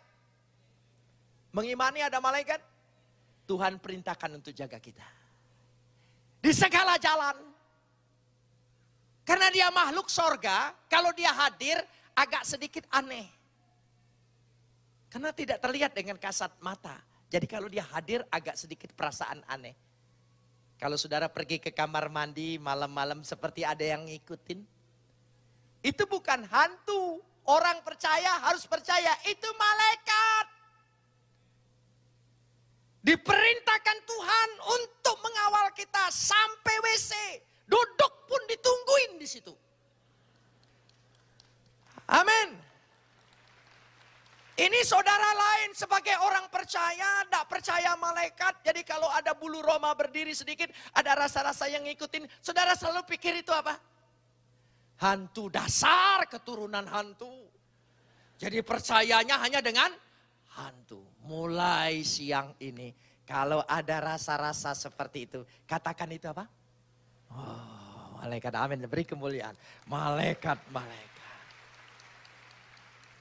Mengimani ada malaikat? Tuhan perintahkan untuk jaga kita. Di segala jalan. Karena dia makhluk sorga, kalau dia hadir agak sedikit aneh. Karena tidak terlihat dengan kasat mata. Jadi kalau dia hadir agak sedikit perasaan aneh. Kalau saudara pergi ke kamar mandi malam-malam seperti ada yang ngikutin. Itu bukan hantu. Orang percaya harus percaya itu malaikat. Diperintahkan Tuhan untuk mengawal kita sampai WC. Duduk pun ditungguin di situ. Amin. Ini saudara lain sebagai orang percaya, tidak percaya malaikat. Jadi kalau ada bulu roma berdiri sedikit, ada rasa-rasa yang ngikutin. Saudara selalu pikir itu apa? Hantu, dasar keturunan hantu. Jadi percayanya hanya dengan hantu. Mulai siang ini, kalau ada rasa-rasa seperti itu, katakan itu apa? Oh, malaikat, amin, beri kemuliaan. Malaikat.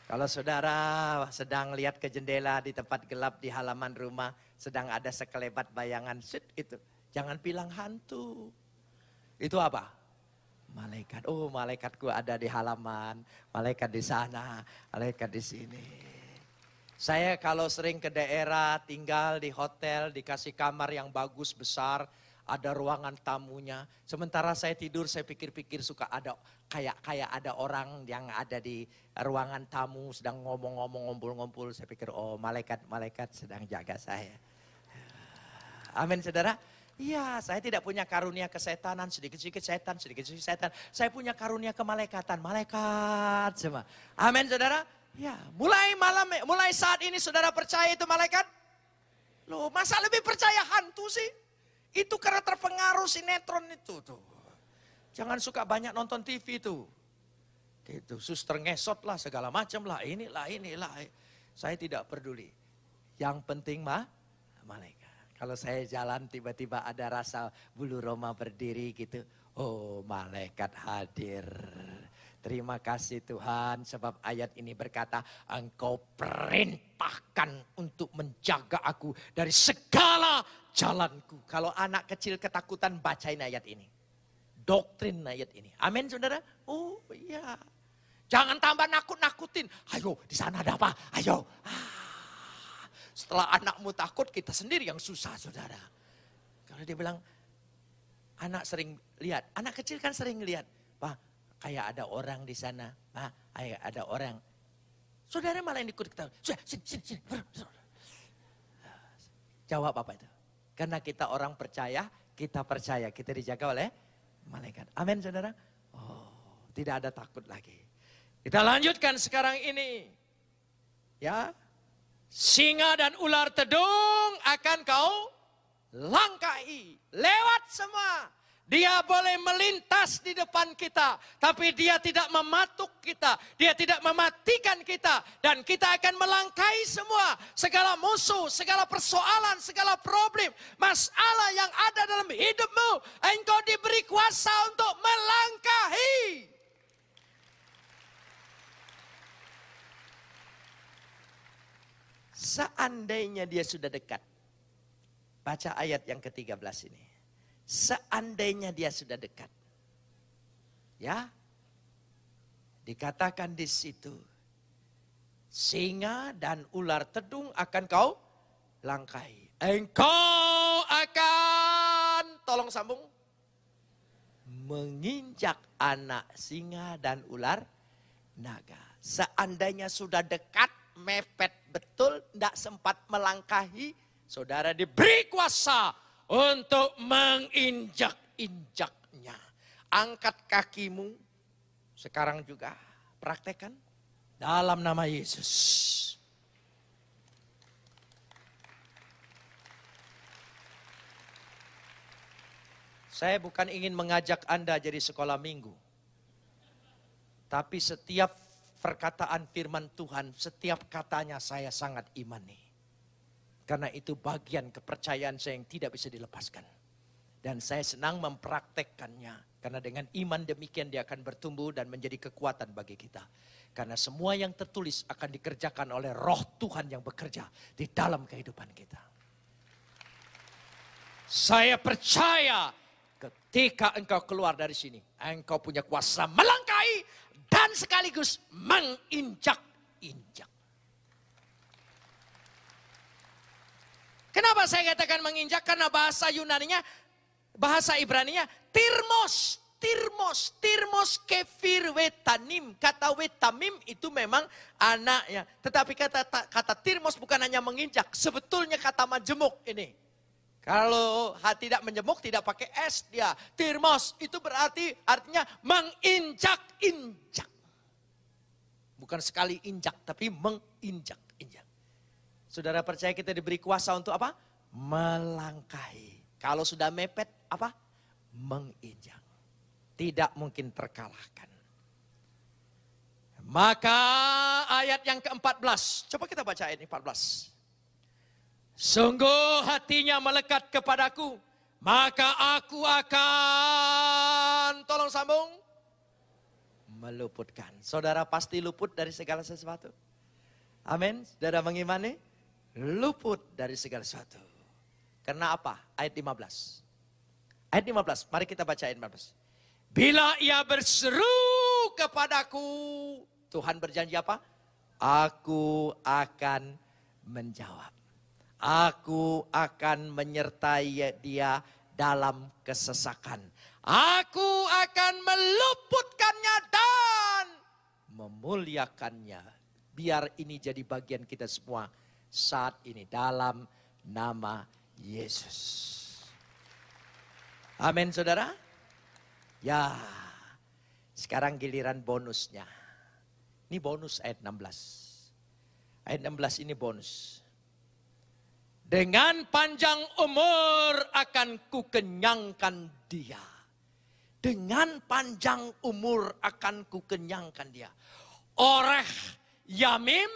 Kalau saudara sedang lihat ke jendela di tempat gelap di halaman rumah, sedang ada sekelebat bayangan, itu. Jangan bilang hantu. Itu apa? Malaikat. Oh, malaikatku ada di halaman, malaikat di sana, malaikat di sini. Saya kalau sering ke daerah, tinggal di hotel, dikasih kamar yang bagus, besar, ada ruangan tamunya. Sementara saya tidur, saya pikir-pikir suka ada kayak ada orang yang ada di ruangan tamu sedang ngomong-ngomong, ngumpul-ngumpul. Saya pikir, oh malaikat sedang jaga saya. Amin saudara. Iya, saya tidak punya karunia kesetanan, sedikit-sedikit setan, sedikit-sedikit setan. Saya punya karunia kemalaikatan, malaikat semua. Amin saudara. Ya, mulai saat ini saudara percaya itu malaikat? Loh, masa lebih percaya hantu sih? Itu karena terpengaruh sinetron itu tuh. Jangan suka banyak nonton TV tuh. Gitu, suster ngesot lah segala macam lah, inilah. Saya tidak peduli. Yang penting malaikat. Kalau saya jalan tiba-tiba ada rasa bulu roma berdiri gitu. Oh, malaikat hadir. Terima kasih Tuhan sebab ayat ini berkata, engkau perintahkan untuk menjaga aku dari segala jalanku. Kalau anak kecil ketakutan bacain ayat ini. Doktrin ayat ini. Amin saudara? Oh iya. Jangan tambah nakut-nakutin. Ayo di sana ada apa? Ayo. Setelah anakmu takut kita sendiri yang susah saudara. Kalau dia bilang anak sering lihat. Anak kecil kan sering lihat. Pak. Kayak ada orang di sana, Pak, kayak ada orang. Saudara malah yang ikut ketawa. Sini. Jawab apa itu? Karena kita orang percaya, kita dijaga oleh malaikat. Amin saudara. Oh, tidak ada takut lagi. Kita lanjutkan sekarang ini. Ya, singa dan ular tedung akan kau langkahi. Lewat semua. Dia boleh melintas di depan kita, tapi dia tidak mematuk kita, dia tidak mematikan kita, dan kita akan melangkahi semua, segala musuh, segala persoalan, segala problem, masalah yang ada dalam hidupmu, engkau diberi kuasa untuk melangkahi. Seandainya dia sudah dekat, baca ayat yang ke-13 ini. Seandainya dia sudah dekat. Ya. Dikatakan di situ. Singa dan ular tedung akan kau langkahi. Engkau akan, tolong sambung. Menginjak anak singa dan ular naga. Seandainya sudah dekat, mepet betul, tidak sempat melangkahi, saudara diberi kuasa untuk menginjak-injaknya. Angkat kakimu. Sekarang juga praktekkan. Dalam nama Yesus. Saya bukan ingin mengajak Anda jadi sekolah minggu. Tapi setiap perkataan firman Tuhan, setiap katanya saya sangat imani. Karena itu bagian kepercayaan saya yang tidak bisa dilepaskan. Dan saya senang mempraktekkannya. Karena dengan iman demikian dia akan bertumbuh dan menjadi kekuatan bagi kita. Karena semua yang tertulis akan dikerjakan oleh Roh Tuhan yang bekerja di dalam kehidupan kita. Saya percaya ketika engkau keluar dari sini, engkau punya kuasa melangkahi dan sekaligus menginjak-injak. Kenapa saya katakan menginjak? Karena bahasa Yunaninya, bahasa Ibraninya, tirmos. Tirmos kefir wetanim. Kata wetamim itu memang anaknya. Tetapi kata tirmos bukan hanya menginjak. Sebetulnya kata majemuk ini. Kalau tidak menjemuk, tidak pakai es dia. Tirmos itu berarti artinya menginjak-injak. Bukan sekali injak, tapi menginjak-injak. Saudara percaya kita diberi kuasa untuk apa? Melangkahi. Kalau sudah mepet, apa? Menginjak. Tidak mungkin terkalahkan. Maka ayat yang ke-14. Coba kita baca ayat 14. Sungguh hatinya melekat kepadaku. Maka aku akan, tolong sambung. Meluputkan. Saudara pasti luput dari segala sesuatu. Amin. Saudara mengimani? Luput dari segala sesuatu. Karena apa? Ayat 15. Ayat 15, mari kita baca ayat 15. Bila ia berseru kepadaku, Tuhan berjanji apa? Aku akan menjawab. Aku akan menyertai dia dalam kesesakan. Aku akan meluputkannya dan memuliakannya. Biar ini jadi bagian kita semua saat ini dalam nama Yesus. Amin saudara. Ya, sekarang giliran bonusnya. Ini bonus ayat 16. Ayat 16 ini bonus. Dengan panjang umur akan kukenyangkan dia. Dengan panjang umur akan kukenyangkan dia. Oreh Yamim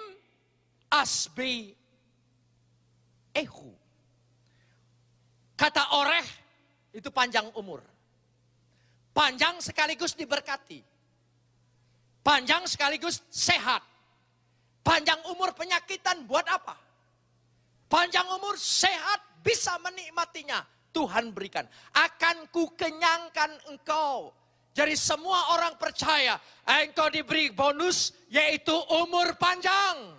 Asbi Ehu. Kata oreh itu panjang umur. Panjang sekaligus diberkati. Panjang sekaligus sehat. Panjang umur penyakitan buat apa? Panjang umur sehat bisa menikmatinya. Tuhan berikan. Akan kukenyangkan engkau. Jadi semua orang percaya engkau diberi bonus yaitu umur panjang.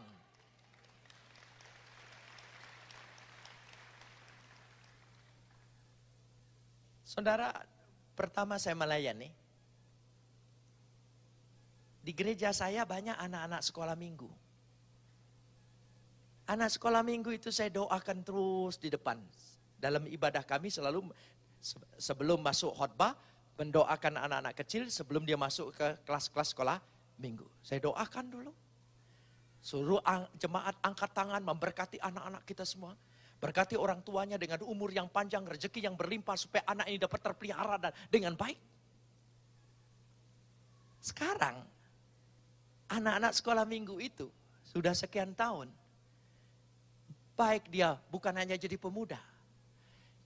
Saudara, pertama saya melayani. Di gereja saya banyak anak-anak sekolah minggu. Anak sekolah minggu itu saya doakan terus di depan. Dalam ibadah kami selalu sebelum masuk khotbah, mendoakan anak-anak kecil sebelum dia masuk ke kelas-kelas sekolah minggu. Saya doakan dulu. Suruh jemaat angkat tangan memberkati anak-anak kita semua. Berkati orang tuanya dengan umur yang panjang, rezeki yang berlimpah supaya anak ini dapat terpelihara dan dengan baik. Sekarang, anak-anak sekolah minggu itu sudah sekian tahun. Baik dia bukan hanya jadi pemuda.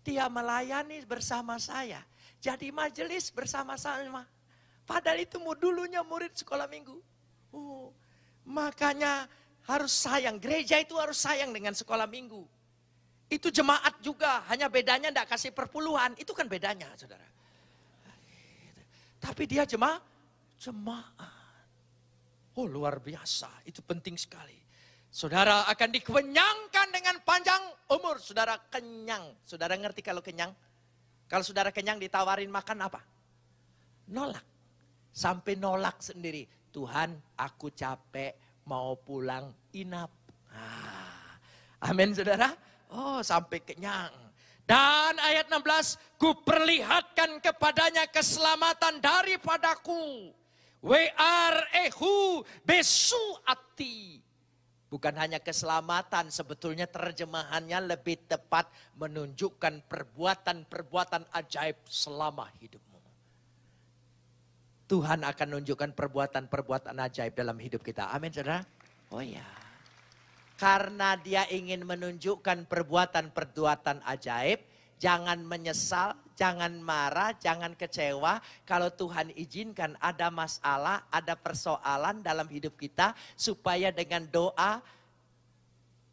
Dia melayani bersama saya. Jadi majelis bersama-sama. Padahal itu dulunya murid sekolah minggu. Makanya harus sayang. Gereja itu harus sayang dengan sekolah minggu. Itu jemaat juga. Hanya bedanya tidak kasih perpuluhan. Itu kan bedanya, saudara. Tapi dia jemaat. Oh, luar biasa. Itu penting sekali. Saudara akan dikenyangkan dengan panjang umur. Saudara kenyang. Saudara ngerti kalau kenyang? Kalau saudara kenyang ditawarin makan apa? Nolak. Sampai nolak sendiri. Tuhan, aku capek mau pulang inap. Amin, saudara. Oh, sampai kenyang. Dan ayat 16, ku perlihatkan kepadanya keselamatan daripadaku. We'arehu besu'ati. Bukan hanya keselamatan, sebetulnya terjemahannya lebih tepat menunjukkan perbuatan-perbuatan ajaib selama hidupmu. Tuhan akan menunjukkan perbuatan-perbuatan ajaib dalam hidup kita. Amin, saudara? Oh ya. Karena dia ingin menunjukkan perbuatan-perbuatan ajaib, jangan menyesal, jangan marah, jangan kecewa. Kalau Tuhan izinkan ada masalah, ada persoalan dalam hidup kita. Supaya dengan doa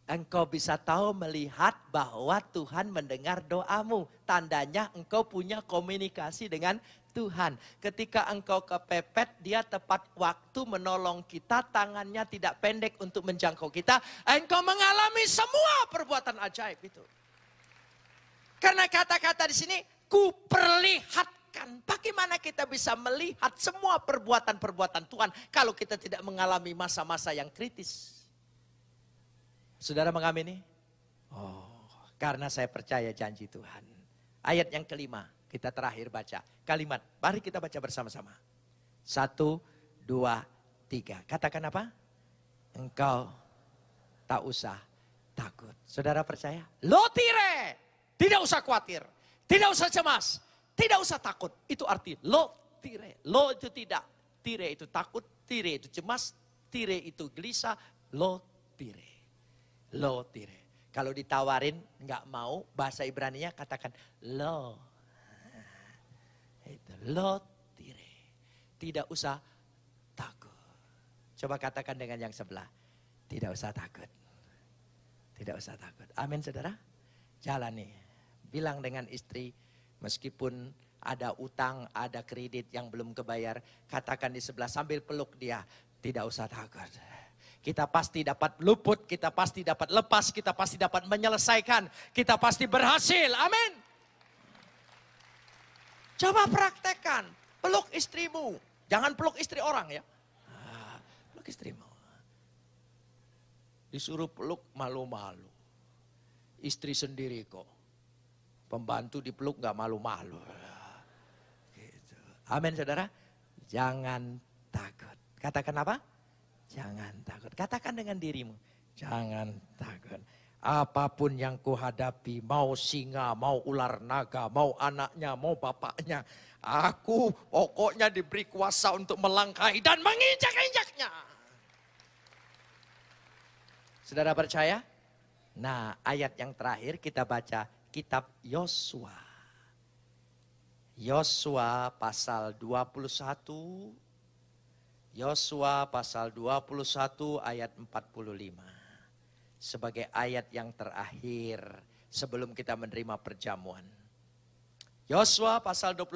engkau bisa tahu melihat bahwa Tuhan mendengar doamu. Tandanya engkau punya komunikasi dengan Tuhan. Ketika engkau kepepet, dia tepat waktu menolong kita. Tangannya tidak pendek untuk menjangkau kita. Engkau mengalami semua perbuatan ajaib itu. Karena kata-kata di sini, ku perlihatkan. Bagaimana kita bisa melihat semua perbuatan-perbuatan Tuhan kalau kita tidak mengalami masa-masa yang kritis? Saudara mengamini? Oh, karena saya percaya janji Tuhan. Ayat yang kelima, kita terakhir baca. Kalimat, mari kita baca bersama-sama. 1, 2, 3. Katakan apa? Engkau tak usah takut. Saudara percaya? Lotire. Tidak usah khawatir, tidak usah cemas, tidak usah takut. Itu arti lo tire. Lo itu tidak, tire itu takut, tire itu cemas, tire itu gelisah, lo tire. Lo tire. Kalau ditawarin nggak mau, bahasa Ibraninya katakan lo. Itu lo tire. Tidak usah takut. Coba katakan dengan yang sebelah. Tidak usah takut. Tidak usah takut. Amin, saudara. Jalani. Bilang dengan istri, meskipun ada utang, ada kredit yang belum kebayar, katakan di sebelah sambil peluk dia, tidak usah takut. Kita pasti dapat luput, kita pasti dapat lepas, kita pasti dapat menyelesaikan, kita pasti berhasil, amin. Coba praktekkan, peluk istrimu, jangan peluk istri orang ya. Peluk istrimu. Disuruh peluk malu-malu, istri sendiri kok. Pembantu dipeluk gak malu-malu. Gitu. Amin, saudara. Jangan takut. Katakan apa? Jangan takut. Katakan dengan dirimu. Jangan takut. Apapun yang kuhadapi, mau singa, mau ular naga, mau anaknya, mau bapaknya. Aku pokoknya diberi kuasa untuk melangkahi dan menginjak-injaknya. Saudara percaya? Nah, ayat yang terakhir kita baca. Kitab Yosua. Yosua pasal 21. Yosua pasal 21 ayat 45. Sebagai ayat yang terakhir sebelum kita menerima perjamuan. Yosua pasal 21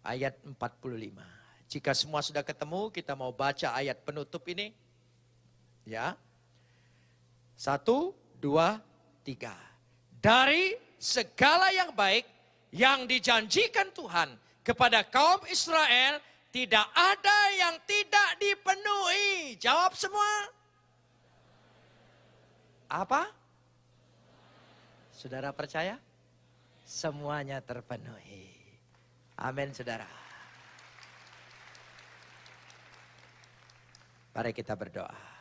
ayat 45. Jika semua sudah ketemu, kita mau baca ayat penutup ini. Ya. 1, 2, 3. Dari segala yang baik yang dijanjikan Tuhan kepada kaum Israel, tidak ada yang tidak dipenuhi. Jawab semua. Apa? Saudara percaya? Semuanya terpenuhi. Amin, saudara. Mari kita berdoa.